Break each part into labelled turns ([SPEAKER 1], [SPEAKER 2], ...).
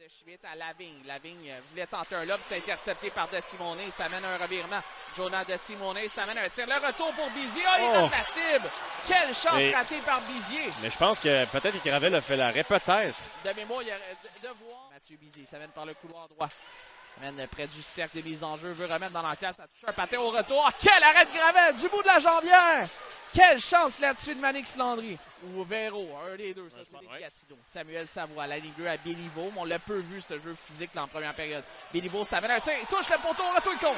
[SPEAKER 1] Schmitt à Lavigne. Lavigne voulait tenter un lob, c'est intercepté par De Simone. Ça mène un revirement. Jonah De Simone, ça mène un tir. Le retour pour Bizier. Oh, il est dans la cible. Quelle chance ratée par Bizier.
[SPEAKER 2] Mais je pense que peut-être que Gravel a fait l'arrêt, peut-être.
[SPEAKER 1] De mémoire, il y a de voir. Mathieu Bizier, ça mène par le couloir droit. Ça mène près du cercle de mise en jeu. Veut remettre dans l'enclave. Ça touche un patin au retour. Oh, quel arrêt de Gravel du bout de la jambière. Quelle chance là-dessus de Manix Landry. Ou Véro, un des deux. Ça, c'est Gatineau. Samuel Savoie, la Ligue 2 à Béliveau. On l'a peu vu, ce jeu physique là, en première période. Béliveau, ça mène un tir. Il touche le poteau. Retour, il compte.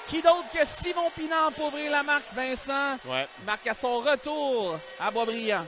[SPEAKER 1] Qui d'autre que Simon Pinard pour ouvrir la marque, Vincent?
[SPEAKER 2] Ouais.
[SPEAKER 1] Marque à son retour à Boisbriand.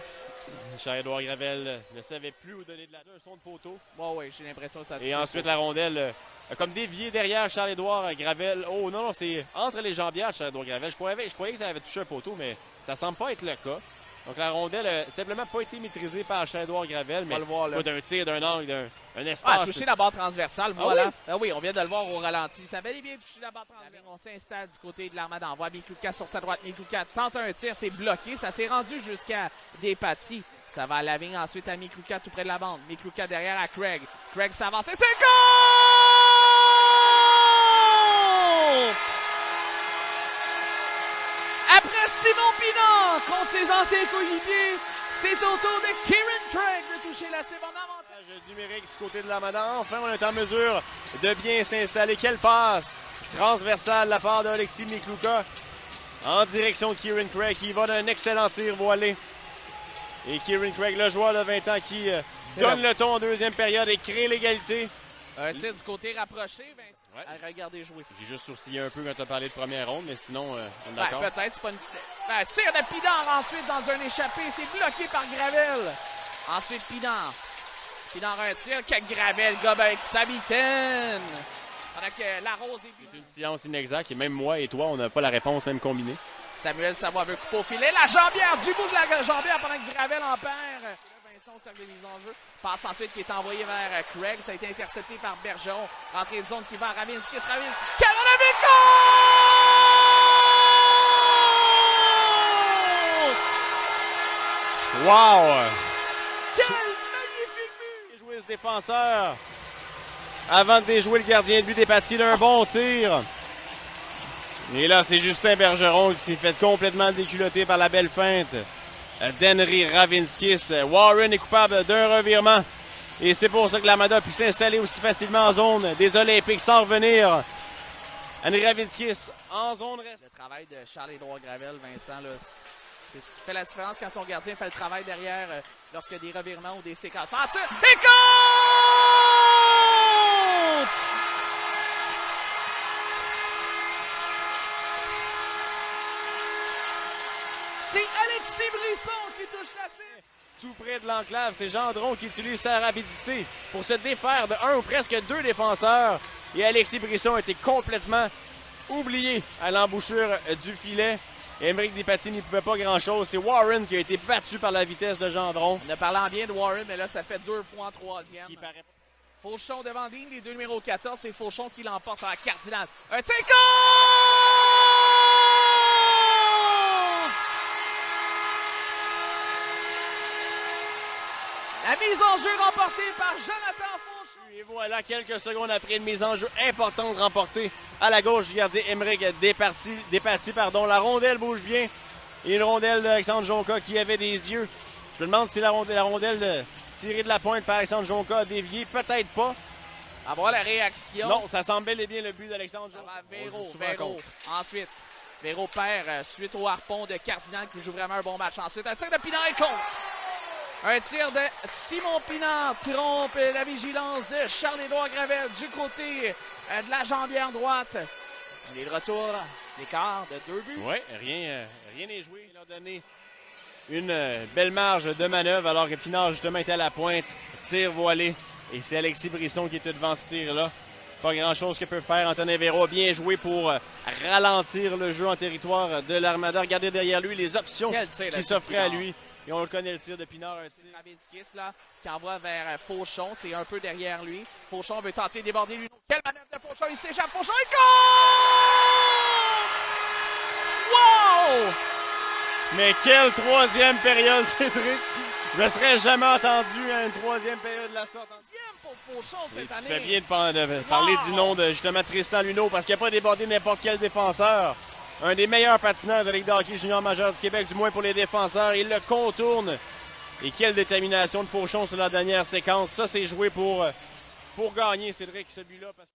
[SPEAKER 2] Charles-Édouard Gravel ne savait plus où donner de la son de poteau.
[SPEAKER 1] Bon, oui, j'ai l'impression que ça touche.
[SPEAKER 2] Et ensuite, la rondelle a comme dévié derrière Charles-Édouard Gravel. Oh non, c'est entre les jambières de Charles-Édouard Gravel. Je croyais que ça avait touché un poteau, mais ça semble pas être le cas. Donc la rondelle n'a simplement pas été maîtrisée par Charles-Édouard Gravel, mais pas d'un tir, d'un angle, d'un espace.
[SPEAKER 1] Ah, touché la barre transversale, voilà. Oui? Ah oui, on vient de le voir au ralenti. Ça avait bien touché la barre transversale. On s'installe du côté de l'Armada. On voit Miklouka sur sa droite. Miklouka tente un tir, c'est bloqué. Ça s'est rendu jusqu'à Despatie. Ça va à Lavigne, ensuite à Miklouka tout près de la bande. Miklouka derrière à Craig. Craig s'avance et c'est goal! Après Simon Pinard contre ses anciens coéquipiers, c'est au tour de Kieran Craig de toucher la cible en avantage.
[SPEAKER 2] Numérique du côté de l'Armada. Enfin, on est en mesure de bien s'installer. Quelle passe transversale de la part d'Alexis Miklouka en direction de Kieran Craig qui va d'un excellent tir voilé. Et Kieran Craig, le joueur de 20 ans qui donne le ton en deuxième période et crée l'égalité.
[SPEAKER 1] Un tir du côté rapproché, Vincent.
[SPEAKER 2] Ouais.
[SPEAKER 1] À regarder jouer.
[SPEAKER 2] J'ai juste sourcillé un peu quand tu as parlé de première ronde, mais sinon, on est d'accord.
[SPEAKER 1] Peut-être, c'est pas une... tir de Pinard ensuite dans un échappé. C'est bloqué par Gravel. Ensuite, Pinard. Pinard un tir que Gravel gobe avec sa mitaine. Pendant que la rose est...
[SPEAKER 2] C'est une science inexacte et même moi et toi, on n'a pas la réponse même combinée.
[SPEAKER 1] Samuel Savoie veut couper au filet. La jambière du bout de la jambière pendant que Gravel en perd. Vincent au cercle de mise en jeu. Passe ensuite qui est envoyé vers Craig. Ça a été intercepté par Bergeron. Rentrée de zone qui va à Ravinskis. Karanoviko!
[SPEAKER 2] Wow!
[SPEAKER 1] Quel magnifique but!
[SPEAKER 2] Jouer ce défenseur avant de déjouer le gardien de but Despatie d'un bon tir. Et là, c'est Justin Bergeron qui s'est fait complètement déculotter par la belle feinte d'Henry Ravinskis. Warren est coupable d'un revirement. Et c'est pour ça que l'Armada a pu s'installer aussi facilement en zone des Olympiques sans revenir. Henry Ravinskis en zone reste.
[SPEAKER 1] Le travail de Charles-Édouard Gravel, Vincent, là, c'est ce qui fait la différence quand ton gardien fait le travail derrière lorsqu'il y a des revirements ou des séquences. En tir, et compte! C'est Alexis Brisson qui touche la cible.
[SPEAKER 2] Tout près de l'enclave, c'est Gendron qui utilise sa rapidité pour se défaire de un ou presque deux défenseurs. Et Alexis Brisson a été complètement oublié à l'embouchure du filet. Émeric Despatie n'y pouvait pas grand-chose. C'est Warren qui a été battu par la vitesse de Gendron.
[SPEAKER 1] On a parlé en bien de Warren, mais là, ça fait 2 fois en troisième.
[SPEAKER 2] Qui paraît...
[SPEAKER 1] Fauchon devant ligne, les deux numéros 14, c'est Fauchon qui l'emporte sur la cardinale. Un tir! La mise en jeu remportée par Jonathan Fauchon.
[SPEAKER 2] Et voilà, quelques secondes après une mise en jeu importante remportée à la gauche du gardien Émeric Despatie. La rondelle bouge bien. Et une rondelle d'Alexandre Jonca qui avait des yeux. Je me demande si la rondelle tirée de la pointe par Alexandre Jonca a dévié. Peut-être pas.
[SPEAKER 1] À voir la réaction.
[SPEAKER 2] Non, ça semble bel et bien le but d'Alexandre Jonca.
[SPEAKER 1] Véro. Ensuite, Véro perd suite au harpon de Cardinal qui joue vraiment un bon match. Ensuite, un tir de Pinard et compte. Un tir de Simon Pinard trompe la vigilance de Charles-Édouard Gravel du côté de la jambière droite. Et le retour, l'écart de 2 buts.
[SPEAKER 2] Oui, rien n'est joué. Il a donné une belle marge de manœuvre alors que Pinard justement était à la pointe. Tir voilé. Et c'est Alexis Brisson qui était devant ce tir-là. Pas grand-chose que peut faire Antonin Véro. Bien joué pour ralentir le jeu en territoire de l'Armada. Regardez derrière lui les options qui s'offraient à lui. Et on le connaît, le tir de Pinard.
[SPEAKER 1] Ravinskis là, qui envoie vers Fauchon. C'est un peu derrière lui. Fauchon veut tenter de déborder lui. Quelle manœuvre de Fauchon. Il s'échappe. Fauchon et goal! Wow!
[SPEAKER 2] Mais quelle troisième période, Cédric! Je me serais jamais attendu à une troisième période de la sorte.
[SPEAKER 1] Pour Fauchon cette
[SPEAKER 2] Tu
[SPEAKER 1] année.
[SPEAKER 2] fais bien de parler du nom de justement Tristan Luneau parce qu'il n'a pas débordé n'importe quel défenseur. Un des meilleurs patineurs de la Ligue de hockey junior majeur du Québec, du moins pour les défenseurs. Il le contourne. Et quelle détermination de Fauchon sur la dernière séquence. Ça, c'est joué pour gagner, Cédric, ce but-là.